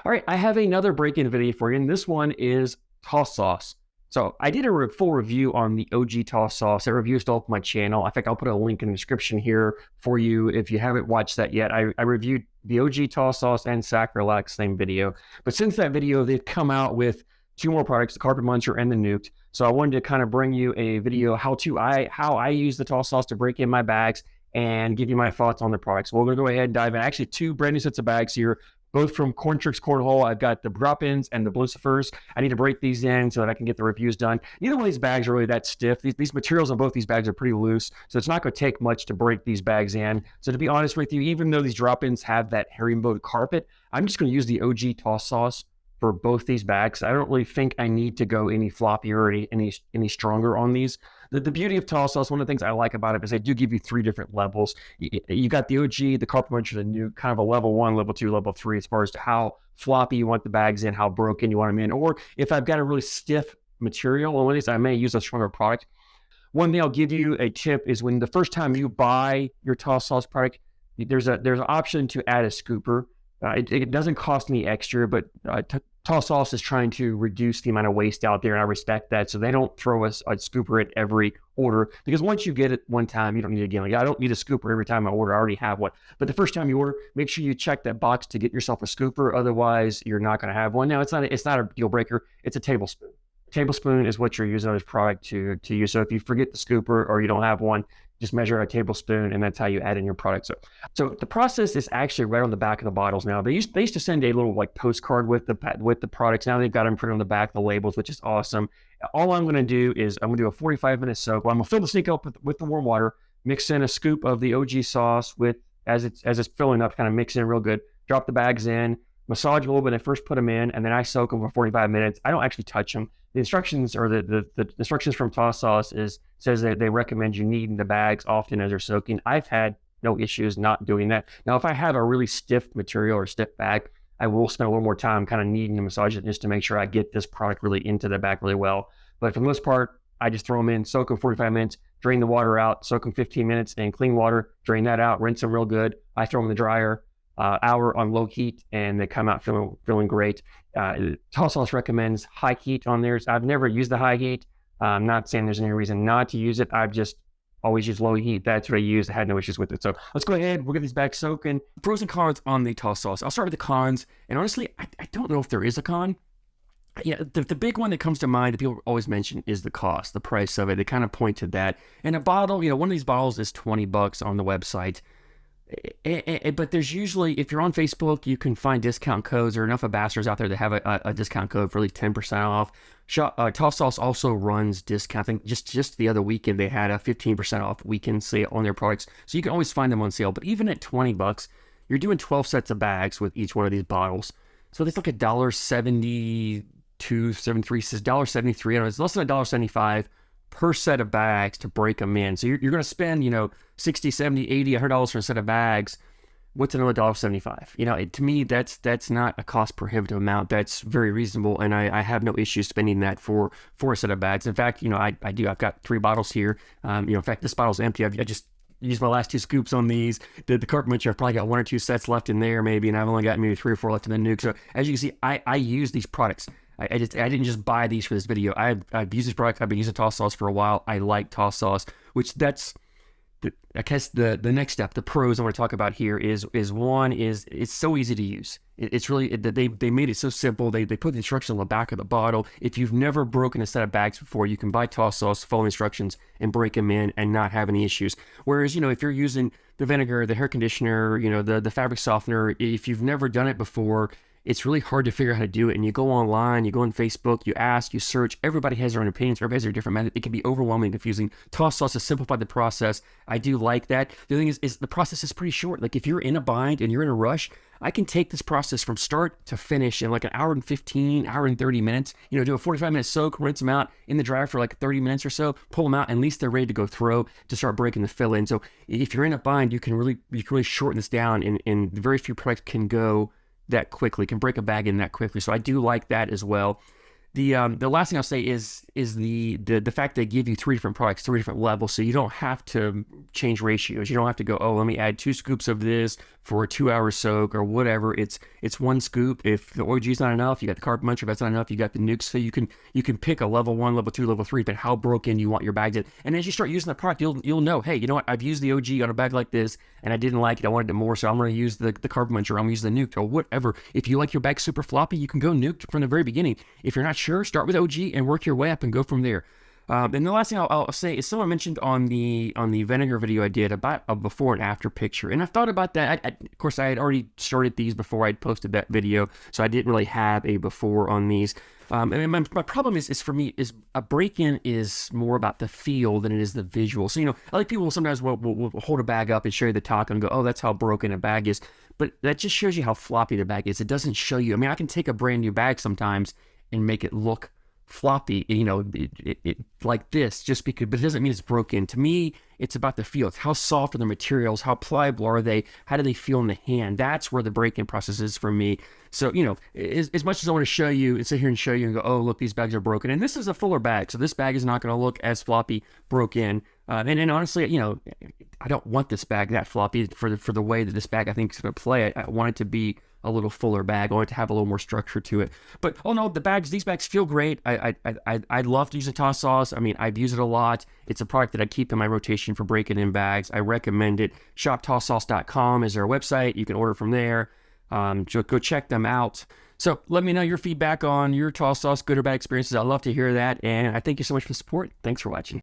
All right, I have another break-in video for you, and this one is toss sauce. So I did a full review on the OG toss sauce. That review is still up on my channel. I think I'll put a link in the description here for you if you haven't watched that yet. I reviewed the OG toss sauce and Sacrolax, same video. But since that video, they've come out with two more products, the Carpet Muncher and the Nuked. So I wanted to kind of bring you a video how I use the toss sauce to break in my bags and give you my thoughts on the products. We're going to go ahead and dive in. Actually, two brand new sets of bags here, both from Cornhole. I've got the drop-ins and the Lucifers. I need to break these in so that I can get the reviews done. Neither one of these bags are really that stiff. These materials on both these bags are pretty loose, so it's not going to take much to break these bags in. So to be honest with you, even though these drop-ins have that herringbone carpet, I'm just going to use the OG toss sauce for both these bags. I don't really think I need to go any floppier or any stronger on these. The beauty of toss sauce, one of the things I like about it is they do give you three different levels. You got the OG, the Carpet Muncher, the new kind of a level 1, level 2, level 3 as far as to how floppy you want the bags in, how broken you want them in, or if I've got a really stiff material on one of these, I may use a stronger product. One thing I'll give you a tip is when the first time you buy your toss sauce product, there's an option to add a scooper. It doesn't cost any extra, but toss sauce is trying to reduce the amount of waste out there, and I respect that. So they don't throw us a scooper at every order, because once you get it one time, you don't need it again. Like, I don't need a scooper every time I order. I already have one. But the first time you order, make sure you check that box to get yourself a scooper. Otherwise, you're not going to have one. Now, it's not a deal breaker. It's a tablespoon. A tablespoon is what you're using on this product to use. So if you forget the scooper or you don't have one, just measure a tablespoon, and that's how you add in your product. So the process is actually right on the back of the bottles now. They used to send a little like postcard with the products. Now they've got them printed on the back, the labels, which is awesome. All I'm going to do is I'm going to do a 45-minute soak. Well, I'm going to fill the sink up with the warm water, mix in a scoop of the OG sauce as it's filling up, kind of mix in real good. Drop the bags in, massage a little bit, and first put them in, and then I soak them for 45 minutes. I don't actually touch them. The instructions, or the instructions from toss sauce says that they recommend you kneading the bags often as they're soaking. I've had no issues not doing that. Now, if I have a really stiff material or stiff bag, I will spend a little more time kind of kneading and massage it just to make sure I get this product really into the bag really well. But for the most part, I just throw them in, soak them 45 minutes, drain the water out, soak them 15 minutes in clean water, drain that out, rinse them real good. I throw them in the dryer, hour on low heat, and they come out feeling great. Toss sauce recommends high heat on theirs. I've never used the high heat. I'm not saying there's any reason not to use it. I've just always used low heat. That's what I used. I had no issues with it. So let's go ahead. We'll get these bags soaking. Pros and cons on the toss sauce. I'll start with the cons. And honestly, I don't know if there is a con. Yeah, the big one that comes to mind that people always mention is the cost, the price of it. They kind of point to that. And a bottle, one of these bottles is $20 on the website. But there's usually, if you're on Facebook, you can find discount codes. There are enough ambassadors out there that have a discount code for like 10% off. Toss Sauce also runs discount. I think just the other weekend they had a 15% off weekend sale on their products. So you can always find them on sale. But even at $20, you're doing 12 sets of bags with each one of these bottles. So it's like $1.72, $1.73, says $1.73. I don't know, it's less than $1.75 per set of bags to break them in. So you're going to spend, $60, $70, $80, $100 for a set of bags. What's another $1.75? To me, that's not a cost prohibitive amount. That's very reasonable, and I have no issue spending that for a set of bags. In fact, I do. I've got 3 bottles here. In fact, this bottle's empty. I just used my last 2 scoops on these. The Carpet Muncher, I've probably got 1 or 2 sets left in there, maybe, and I've only got maybe 3 or 4 left in the Nuke. So as you can see, I use these products. I didn't just buy these for this video. I've used this product. I've been using toss sauce for a while. I like toss sauce, which I guess the next step, the pros I want to talk about here is it's so easy to use. It's really, they made it so simple. They put the instructions on the back of the bottle. If you've never broken a set of bags before, you can buy toss sauce, follow instructions, and break them in and not have any issues. Whereas, if you're using the vinegar, the hair conditioner, the fabric softener, if you've never done it before, it's really hard to figure out how to do it. And you go online, you go on Facebook, you ask, you search. Everybody has their own opinions. Everybody has their different method. It can be overwhelming, confusing. Toss sauce has simplified the process. I do like that. The thing is the process is pretty short. Like if you're in a bind and you're in a rush, I can take this process from start to finish in like an hour and 15, hour and 30 minutes. Do a 45-minute soak, rinse them out in the dryer for like 30 minutes or so, pull them out, and at least they're ready to go throw to start breaking the fill in. So if you're in a bind, you can really shorten this down, and very few products can go that quickly, can break a bag in that quickly. So I do like that as well. The last thing I'll say is the fact they give you 3 different products, 3 different levels, so you don't have to change ratios. You don't have to go, oh, let me add 2 scoops of this for a 2-hour soak or whatever. It's 1 scoop. If the OG is not enough, you got the carpet muncher. If that's not enough, you got the nukes. So you can pick a level 1, level 2, level 3, but how broken you want your bags in. And as you start using the product, you'll know, hey, you know what? I've used the OG on a bag like this, and I didn't like it. I wanted it more, so I'm going to use the carpet muncher. I'm going to use the nuke or whatever. If you like your bag super floppy, you can go nuked from the very beginning. If you're not sure, start with OG and work your way up and go from there. And the last thing I'll say is someone mentioned on the vinegar video I did about a before and after picture, and I've thought about that. Of course, I had already started these before I'd posted that video, so I didn't really have a before on these. And my problem is for me is a break-in is more about the feel than it is the visual. So, you know, I like people sometimes will hold a bag up and show you the top and go, oh, that's how broken a bag is. But that just shows you how floppy the bag is. It doesn't show you. I mean, I can take a brand new bag sometimes and make it look floppy, you know, it like this, just because, but it doesn't mean it's broken. To me, it's about the feel. It's how soft are the materials, how pliable are they, how do they feel in the hand. That's where the break-in process is for me. So, you know, as much as I want to show you and sit here and show you and go, oh, look, these bags are broken. And this is a fuller bag, so this bag is not going to look as floppy broken. And honestly, you know, I don't want this bag that floppy for the way that this bag I think is going to play. I want it to be a little fuller bag. I want it to have a little more structure to it. But oh no, these bags feel great. I love using Toss Sauce. I mean, I've used it a lot. It's a product that I keep in my rotation for breaking in bags. I recommend it. ShopTossSauce.com is their website. You can order from there. Go check them out. So let me know your feedback on your Toss Sauce good or bad experiences. I'd love to hear that. And I thank you so much for the support. Thanks for watching.